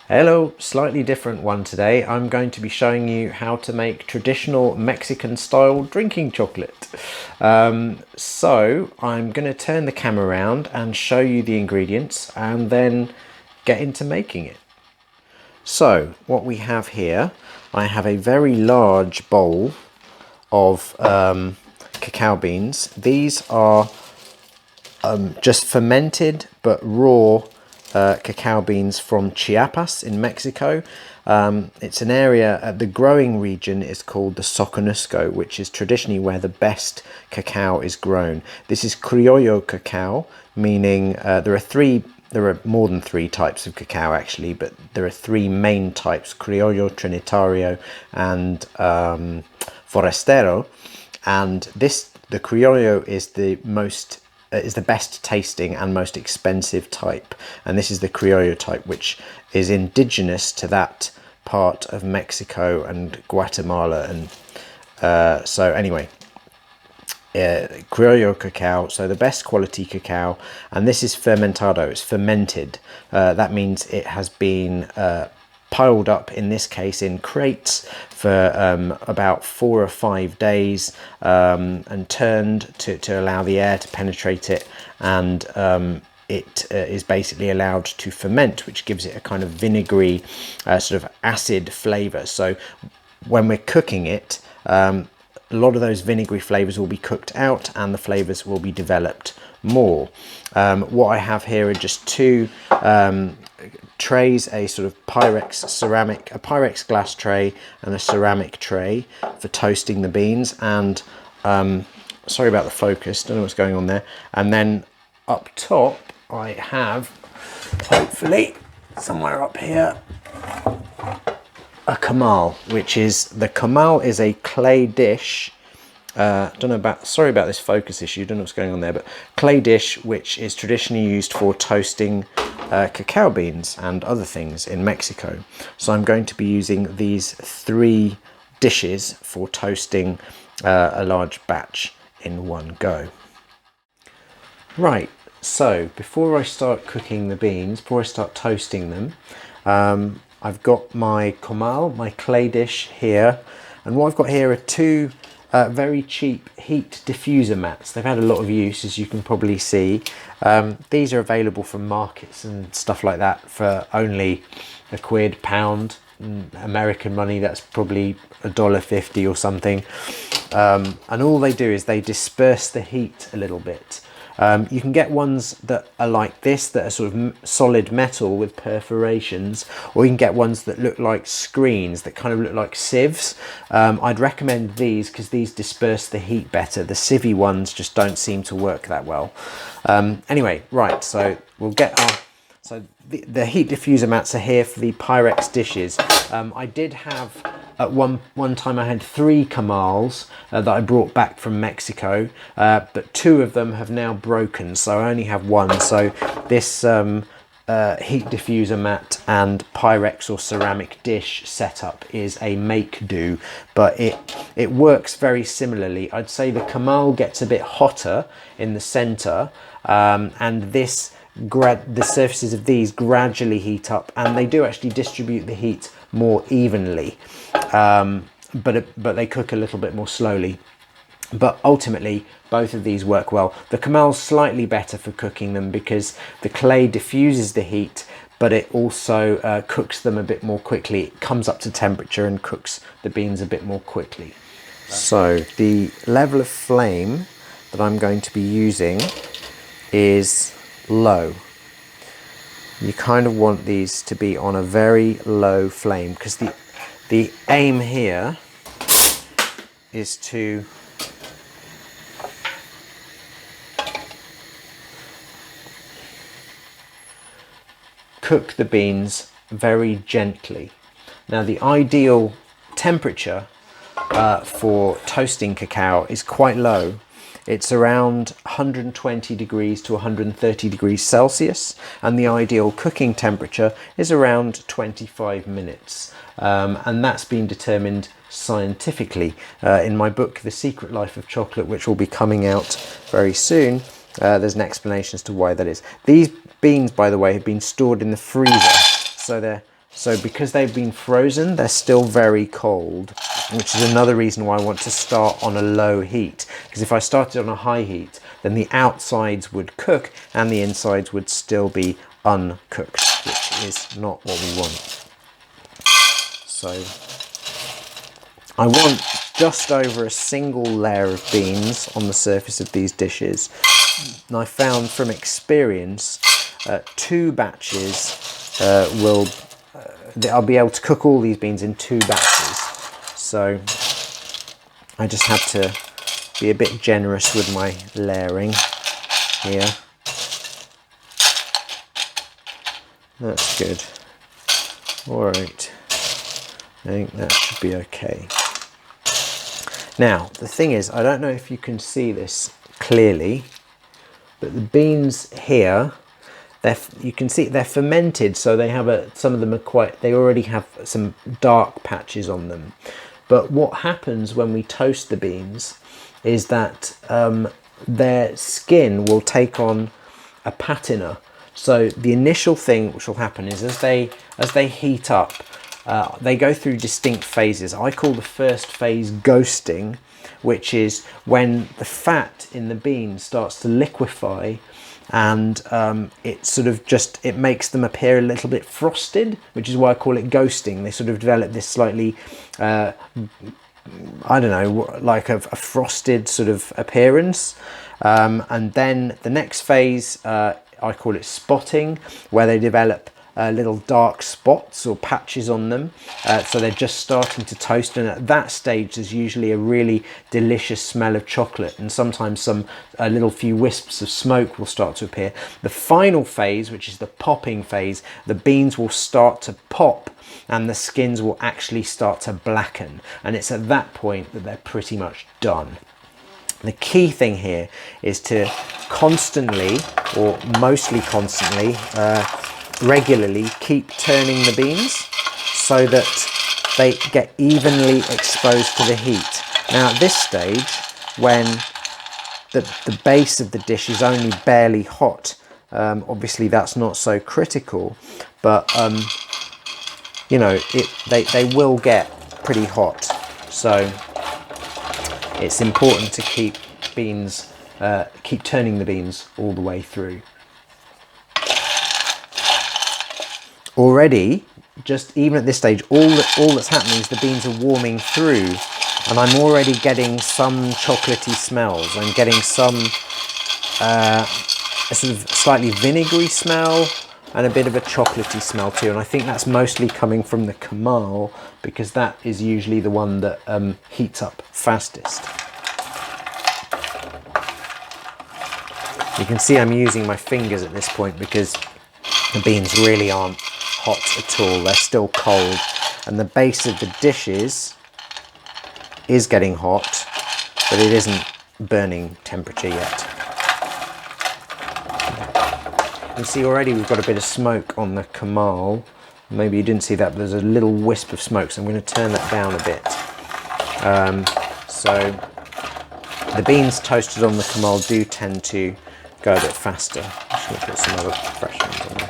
Hello, slightly different one today. I'm going to be showing you how to make traditional Mexican style drinking chocolate. So I'm going to turn the camera around and show you the ingredients and then get into making it. So what we have here, I have a very large bowl of cacao beans. These are just fermented but raw cacao beans from Chiapas in Mexico. It's an area, the growing region is called the Soconusco, which is traditionally where the best cacao is grown. This is criollo cacao, meaning there are more than three types of cacao actually, but there are three main types: criollo, trinitario, and forastero. And the criollo is the best tasting and most expensive type, and this is the criollo type, which is indigenous to that part of Mexico and Guatemala. And so anyway, criollo cacao, so the best quality cacao, and this is fermentado, it's fermented. That means it has been piled up, in this case in crates, for about 4 or 5 days, and turned to allow the air to penetrate it, and it is basically allowed to ferment, which gives it a kind of vinegary sort of acid flavor. So when we're cooking it, a lot of those vinegary flavors will be cooked out and the flavors will be developed more. What I have here are just two trays, a sort of Pyrex glass tray and a ceramic tray for toasting the beans. And sorry about the focus, don't know what's going on there. And then up top I have, hopefully somewhere up here, a comal, which is, the comal is a clay dish. Sorry about this focus issue, don't know what's going on there, but clay dish which is traditionally used for toasting cacao beans and other things in Mexico. So I'm going to be using these three dishes for toasting a large batch in one go. Right, so before I start cooking the beans, before I start toasting them, I've got my comal, my clay dish here, and what I've got here are two very cheap heat diffuser mats. They've had a lot of use, as you can probably see. These are available from markets and stuff like that for only £1, pound. American money, that's probably $1.50 or something. And all they do is they disperse the heat a little bit. You can get ones that are like this, that are sort of solid metal with perforations, or you can get ones that look like screens, that kind of look like sieves. I'd recommend these because these disperse the heat better. The sievey ones just don't seem to work that well. Anyway, right, so we'll get our... So the heat diffuser mats are here for the Pyrex dishes. I did have, at one time I had 3 comals that I brought back from Mexico, but 2 of them have now broken, so I only have 1. So this heat diffuser mat and Pyrex or ceramic dish setup is a make-do, but it works very similarly. I'd say the comal gets a bit hotter in the center, and the surfaces of these gradually heat up, and they do actually distribute the heat more evenly, but they cook a little bit more slowly. But ultimately both of these work well. The comal's slightly better for cooking them because the clay diffuses the heat, but it also cooks them a bit more quickly. It comes up to temperature and cooks the beans a bit more quickly. So the level of flame that I'm going to be using is low. You kind of want these to be on a very low flame, because the aim here is to cook the beans very gently. Now the ideal temperature for toasting cacao is quite low. It's around 120 degrees to 130 degrees Celsius, and the ideal cooking temperature is around 25 minutes. And that's been determined scientifically. In my book, The Secret Life of Chocolate, which will be coming out very soon, there's an explanation as to why that is. These beans, by the way, have been stored in the freezer, so they're So because they've been frozen, they're still very cold, which is another reason why I want to start on a low heat. Because if I started on a high heat, then the outsides would cook and the insides would still be uncooked, which is not what we want. So I want just over a single layer of beans on the surface of these dishes. And I found from experience, 2 batches I'll be able to cook all these beans in 2 batches. So I just have to be a bit generous with my layering here. That's good. All right, I think that should be okay. Now, the thing is, I don't know if you can see this clearly, but the beans here, you can see they're fermented, so they have some of them are they already have some dark patches on them. But what happens when we toast the beans is that their skin will take on a patina. So the initial thing which will happen is as they heat up, they go through distinct phases. I call the first phase ghosting, which is when the fat in the bean starts to liquefy, and it makes them appear a little bit frosted, which is why I call it ghosting. They sort of develop this slightly, I don't know, like a frosted sort of appearance. And then the next phase, I call it spotting, where they develop little dark spots or patches on them, so they're just starting to toast, and at that stage there's usually a really delicious smell of chocolate, and sometimes a little few wisps of smoke will start to appear. The final phase, which is the popping phase, the beans will start to pop and the skins will actually start to blacken, and it's at that point that they're pretty much done. The key thing here is to constantly, or mostly constantly, regularly keep turning the beans so that they get evenly exposed to the heat. Now at this stage, when the base of the dish is only barely hot, obviously that's not so critical, but you know, they will get pretty hot, so it's important to keep turning the beans all the way through. Already, just even at this stage, all that's happening is the beans are warming through, and I'm already getting some chocolatey smells. I'm getting some a sort of slightly vinegary smell and a bit of a chocolatey smell too, and I think that's mostly coming from the kamal, because that is usually the one that heats up fastest. You can see I'm using my fingers at this point because the beans really aren't hot at all. They're still cold, and the base of the dishes is getting hot, but it isn't burning temperature yet. You can see already we've got a bit of smoke on the kamal. Maybe you didn't see that, but there's a little wisp of smoke, so I'm going to turn that down a bit. So the beans toasted on the kamal do tend to go a bit faster. I'm just going to put some other fresh ones on there.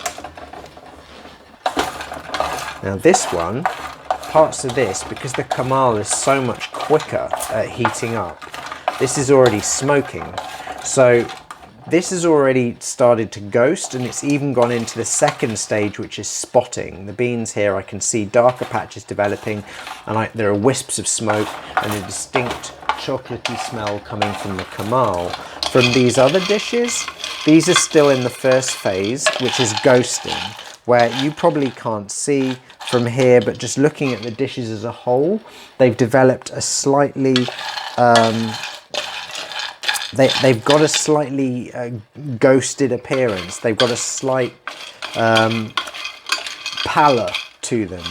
Now this one, parts of this, because the kamal is so much quicker at heating up, this is already smoking. So this has already started to ghost, and it's even gone into the second stage, which is spotting. The beans here, I can see darker patches developing, and there are wisps of smoke and a distinct chocolatey smell coming from the kamal. From these other dishes, these are still in the first phase, which is ghosting, where you probably can't see from here, but just looking at the dishes as a whole, they've developed a slightly they've got a slightly ghosted appearance. They've got a slight pallor to them,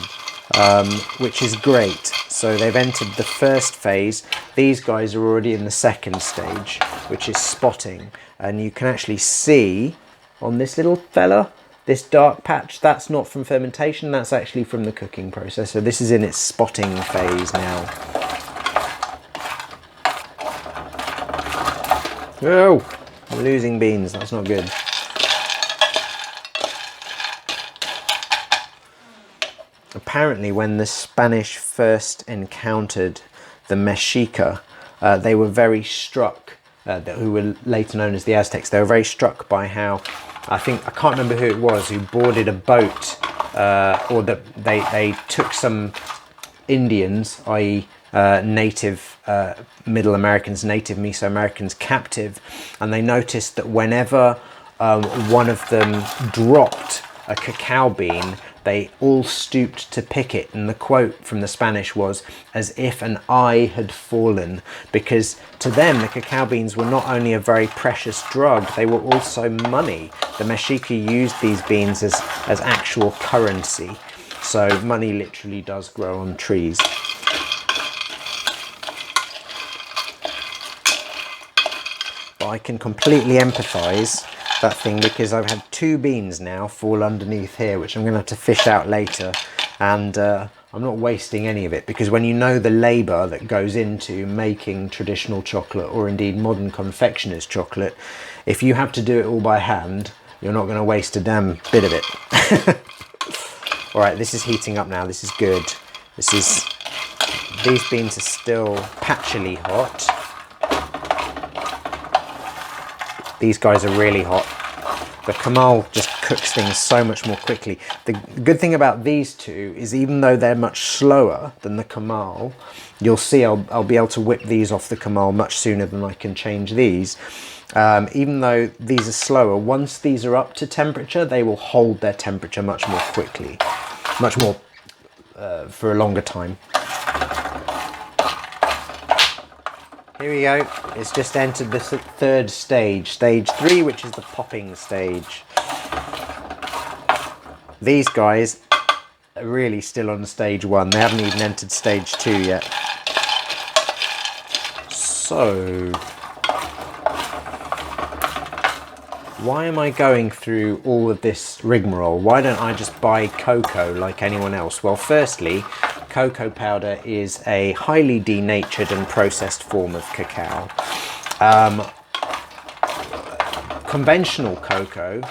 which is great. So they've entered the first phase. These guys are already in the second stage, which is spotting, and you can actually see on this little fella, this dark patch, that's not from fermentation, that's actually from the cooking process. So this is in its spotting phase now. Oh, I'm losing beans, that's not good. apparently when the Spanish first encountered the Mexica, they were very struck, who were later known as the Aztecs, they were very struck by how, I can't remember who it was, who boarded a boat, or that they took some Indians, i.e. native Middle Americans, native Mesoamericans, captive, and they noticed that whenever one of them dropped a cacao bean, they all stooped to pick it, and the quote from the Spanish was, "as if an eye had fallen," because to them the cacao beans were not only a very precious drug, they were also money. The Mexica used these beans as actual currency, so money literally does grow on trees. But I can completely empathize that thing, because I've had 2 beans now fall underneath here, which I'm going to have to fish out later, and I'm not wasting any of it, because when you know the labour that goes into making traditional chocolate, or indeed modern confectioner's chocolate, if you have to do it all by hand, you're not going to waste a damn bit of it. All right, this is heating up now. This is good. These beans are still patchily hot. These guys are really hot. The Kamal just cooks things so much more quickly. The good thing about these two is, even though they're much slower than the Kamal, you'll see I'll be able to whip these off the Kamal much sooner than I can change these. Even though these are slower, once these are up to temperature, they will hold their temperature much more quickly, much more for a longer time. Here we go, it's just entered the 3rd stage, stage 3, which is the popping stage. These guys are really still on stage 1, they haven't even entered stage 2 yet. So, why am I going through all of this rigmarole? Why don't I just buy cocoa like anyone else? Well, firstly, cocoa powder is a highly denatured and processed form of cacao. Conventional cocoa,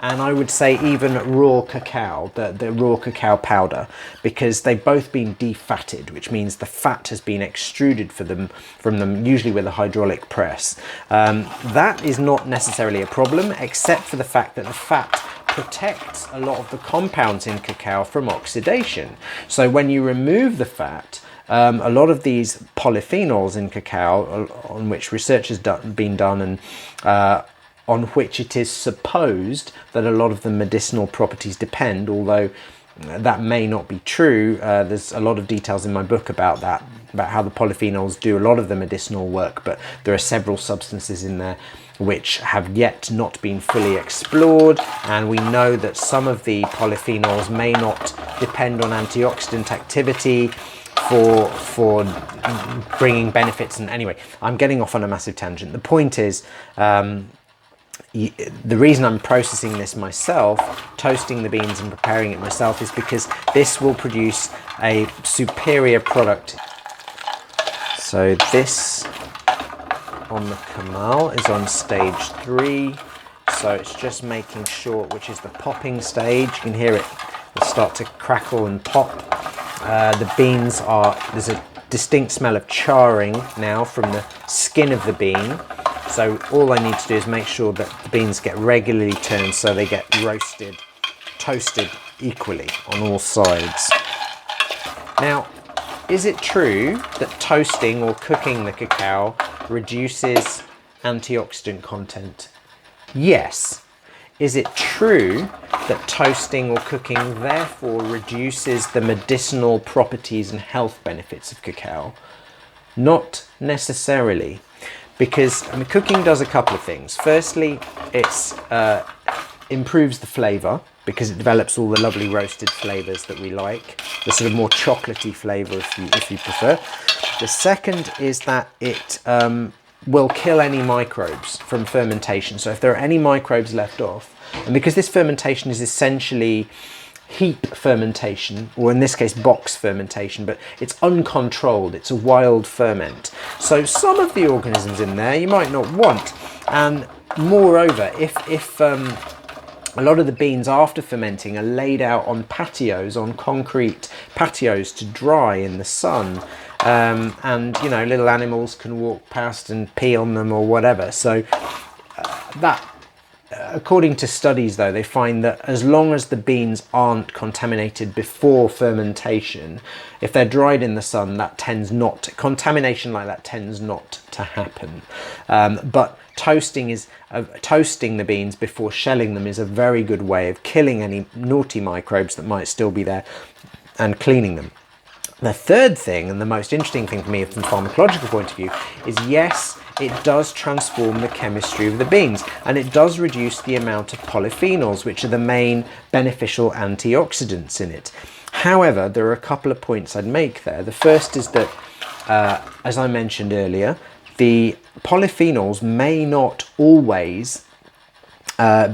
and I would say even raw cacao, the raw cacao powder, because they've both been defatted, which means the fat has been extruded from them, usually with a hydraulic press. That is not necessarily a problem, except for the fact that the fat protects a lot of the compounds in cacao from oxidation. So when you remove the fat, a lot of these polyphenols in cacao, on which research has been done, and on which it is supposed that a lot of the medicinal properties depend, although that may not be true. There's a lot of details in my book about that, about how the polyphenols do a lot of the medicinal work, but there are several substances in there which have yet not been fully explored, and we know that some of the polyphenols may not depend on antioxidant activity for bringing benefits. And anyway, I'm getting off on a massive tangent. The point is, the reason I'm processing this myself, toasting the beans and preparing it myself, is because this will produce a superior product. So this on the Kamal is on stage 3, so it's just making sure, which is the popping stage. You can hear it will start to crackle and pop. The beans there's a distinct smell of charring now from the skin of the bean. So all I need to do is make sure that the beans get regularly turned so they get roasted, toasted equally on all sides. Now, is it true that toasting or cooking the cacao reduces antioxidant content? Yes. Is it true that toasting or cooking therefore reduces the medicinal properties and health benefits of cacao? Not necessarily. Because cooking does a couple of things. Firstly, it improves the flavour, because it develops all the lovely roasted flavours that we like, the sort of more chocolatey flavour if you prefer. The second is that it will kill any microbes from fermentation. So if there are any microbes left off, and because this fermentation is essentially heap fermentation, or in this case box fermentation, but it's uncontrolled, it's a wild ferment, so some of the organisms in there you might not want. And moreover, if a lot of the beans after fermenting are laid out on patios, on concrete patios to dry in the sun. And, you know, little animals can walk past and pee on them or whatever. So that, according to studies though, they find that as long as the beans aren't contaminated before fermentation, if they're dried in the sun, that tends not to, contamination like that tends not to happen. But toasting the beans before shelling them is a very good way of killing any naughty microbes that might still be there and cleaning them. The third thing, and the most interesting thing for me from a pharmacological point of view, is yes, it does transform the chemistry of the beans, and it does reduce the amount of polyphenols, which are the main beneficial antioxidants in it. However, there are a couple of points I'd make there. The first is that, as I mentioned earlier, the polyphenols may not always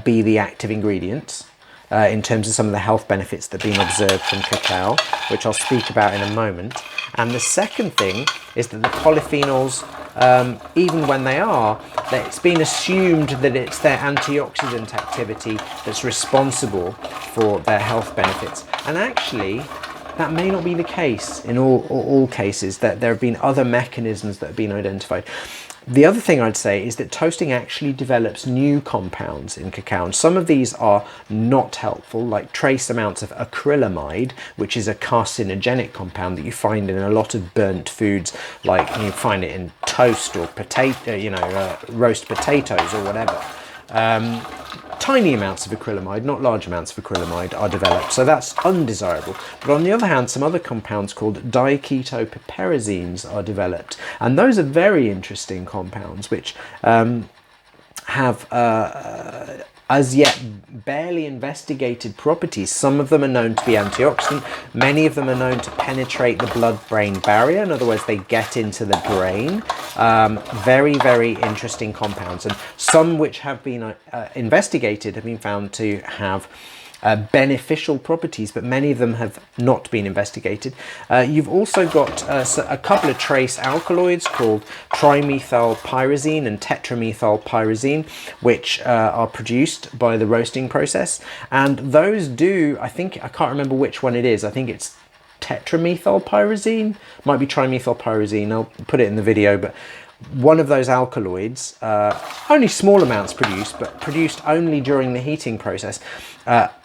be the active ingredients in terms of some of the health benefits that are being observed from cacao, which I'll speak about in a moment. And the second thing is that the polyphenols, even when they are, that it's been assumed that it's their antioxidant activity that's responsible for their health benefits. And actually, that may not be the case in all cases, that there have been other mechanisms that have been identified. The other thing I'd say is that toasting actually develops new compounds in cacao, and some of these are not helpful, like trace amounts of acrylamide, which is a carcinogenic compound that you find in a lot of burnt foods, like you find it in toast or potato, roast potatoes or whatever. Tiny amounts of acrylamide, not large amounts of acrylamide, are developed, so that's undesirable. But on the other hand, some other compounds called diketopiperazines are developed, and those are very interesting compounds which have as yet barely investigated properties. Some of them are known to be antioxidant, many of them are known to penetrate the blood-brain barrier, in other words they get into the brain. Very, very interesting compounds, and some which have been investigated have been found to have beneficial properties, but many of them have not been investigated. You've also got a couple of trace alkaloids called trimethylpyrazine and tetramethylpyrazine, which are produced by the roasting process, and those do, I can't remember which one it is, I think it's tetramethylpyrazine, might be trimethylpyrazine, I'll put it in the video, but one of those alkaloids, only small amounts produced, but produced only during the heating process,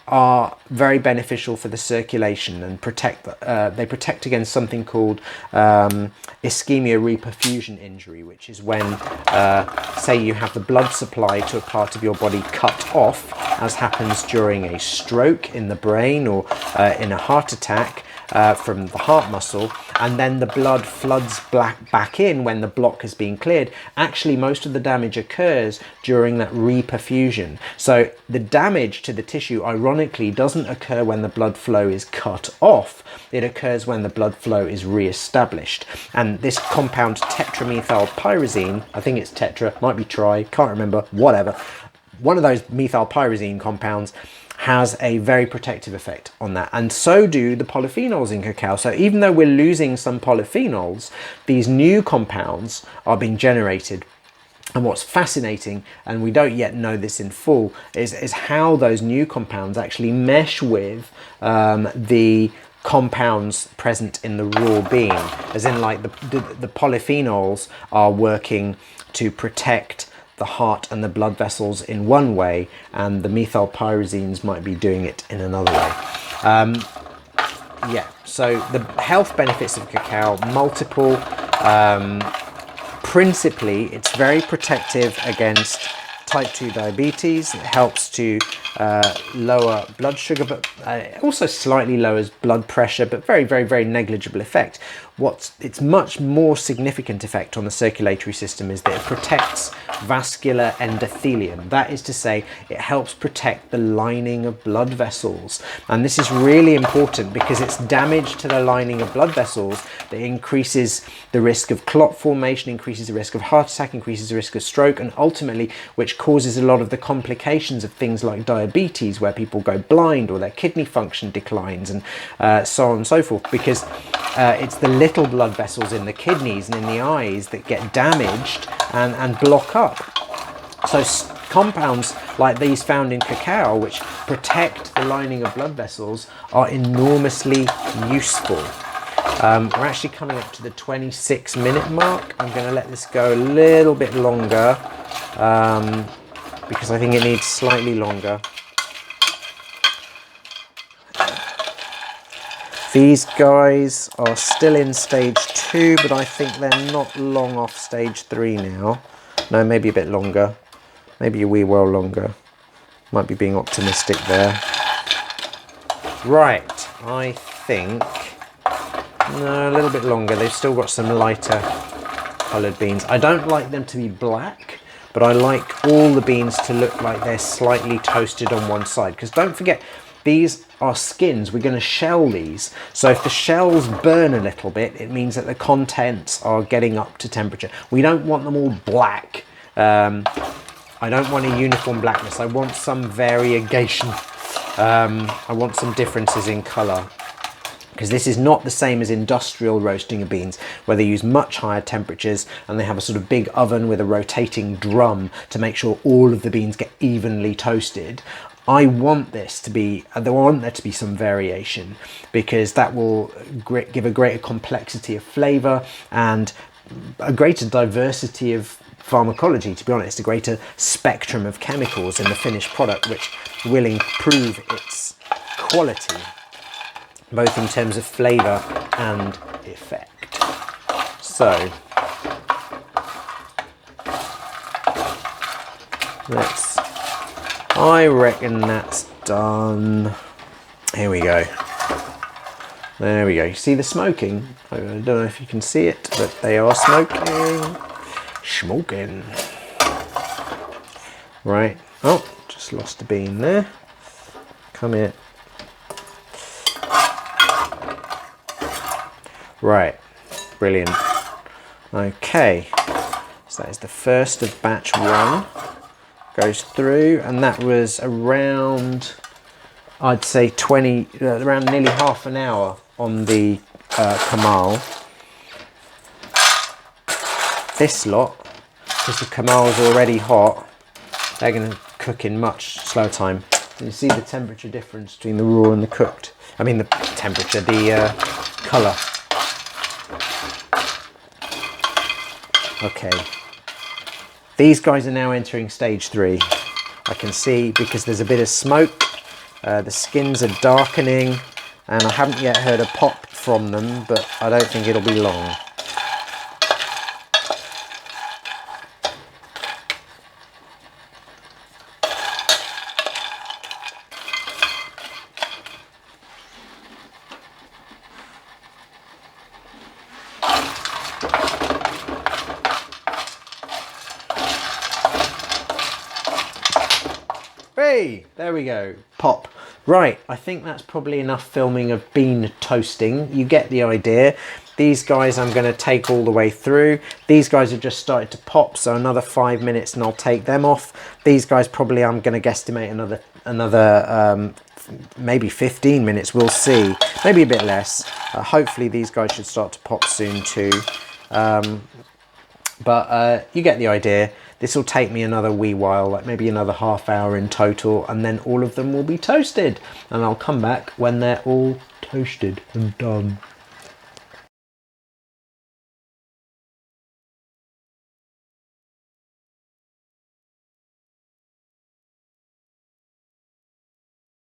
are very beneficial for the circulation and they protect against something called ischemia reperfusion injury, which is when, say you have the blood supply to a part of your body cut off, as happens during a stroke in the brain or in a heart attack, from the heart muscle, and then the blood floods back in when the block has been cleared. Actually, most of the damage occurs during that reperfusion. So the damage to the tissue, ironically, doesn't occur when the blood flow is cut off. It occurs when the blood flow is re-established. And this compound tetramethylpyrazine, I think it's tetra, might be tri, can't remember, whatever. One of those methylpyrazine compounds has a very protective effect on that, and so do the polyphenols in cacao. So even though we're losing some polyphenols, these new compounds are being generated. And what's fascinating, and we don't yet know this in full, is how those new compounds actually mesh with the compounds present in the raw bean, as in like the polyphenols are working to protect the heart and the blood vessels in one way, and the methylpyrazines might be doing it in another way. Yeah, so the health benefits of cacao, multiple. Principally, it's very protective against type 2 diabetes. It helps to lower blood sugar, but also slightly lowers blood pressure, but very, very, very negligible effect. Its much more significant effect on the circulatory system is that it protects vascular endothelium. That is to say, it helps protect the lining of blood vessels. And this is really important because it's damage to the lining of blood vessels that increases the risk of clot formation, increases the risk of heart attack, increases the risk of stroke, and ultimately, which causes a lot of the complications of things like diabetes, where people go blind or their kidney function declines, and so on and so forth, because it's the little blood vessels in the kidneys and in the eyes that get damaged and block up. So compounds like these found in cacao, which protect the lining of blood vessels, are enormously useful. We're actually coming up to the 26-minute mark. I'm going to let this go a little bit longer because I think it needs slightly longer. These guys are still in stage 2, but I think they're not long off stage 3 now. No, maybe a bit longer. Maybe a wee while longer. Might be being optimistic there. Right, I think... No, a little bit longer. They've still got some lighter coloured beans. I don't like them to be black, but I like all the beans to look like they're slightly toasted on one side. Because don't forget, these are skins. We're going to shell these. So if the shells burn a little bit, it means that the contents are getting up to temperature. We don't want them all black. I don't want a uniform blackness. I want some variegation. I want some differences in colour. Because this is not the same as industrial roasting of beans, where they use much higher temperatures and they have a sort of big oven with a rotating drum to make sure all of the beans get evenly toasted. I want this to be, I want there to be some variation, because that will give a greater complexity of flavour and a greater diversity of pharmacology, to be honest, a greater spectrum of chemicals in the finished product, which will improve its quality, both in terms of flavour and effect. So, I reckon that's done. Here we go. There we go. You see the smoking? I don't know if you can see it, but they are smoking. Smoking. Right. Oh, just lost a bean there. Come here. Right, brilliant. Okay, so that is the first of batch 1. Goes through, and that was around, I'd say around nearly half an hour on the Kamal. This lot, because the Kamal's already hot, they're going to cook in much slower time. And you see the temperature difference between the raw and the cooked. I mean the temperature, the colour. Okay, these guys are now entering stage 3. I can see, because there's a bit of smoke, the skins are darkening, and I haven't yet heard a pop from them, but I don't think it'll be long. Hey, there we go, pop. Right, I think that's probably enough filming of bean toasting. You get the idea. These guys I'm going to take all the way through. These guys have just started to pop, so another 5 minutes and I'll take them off. These guys probably I'm going to guesstimate another maybe 15 minutes, we'll see. Maybe a bit less. Hopefully these guys should start to pop soon too. But you get the idea. This will take me another wee while, like maybe another half hour in total, and then all of them will be toasted. And I'll come back when they're all toasted and done.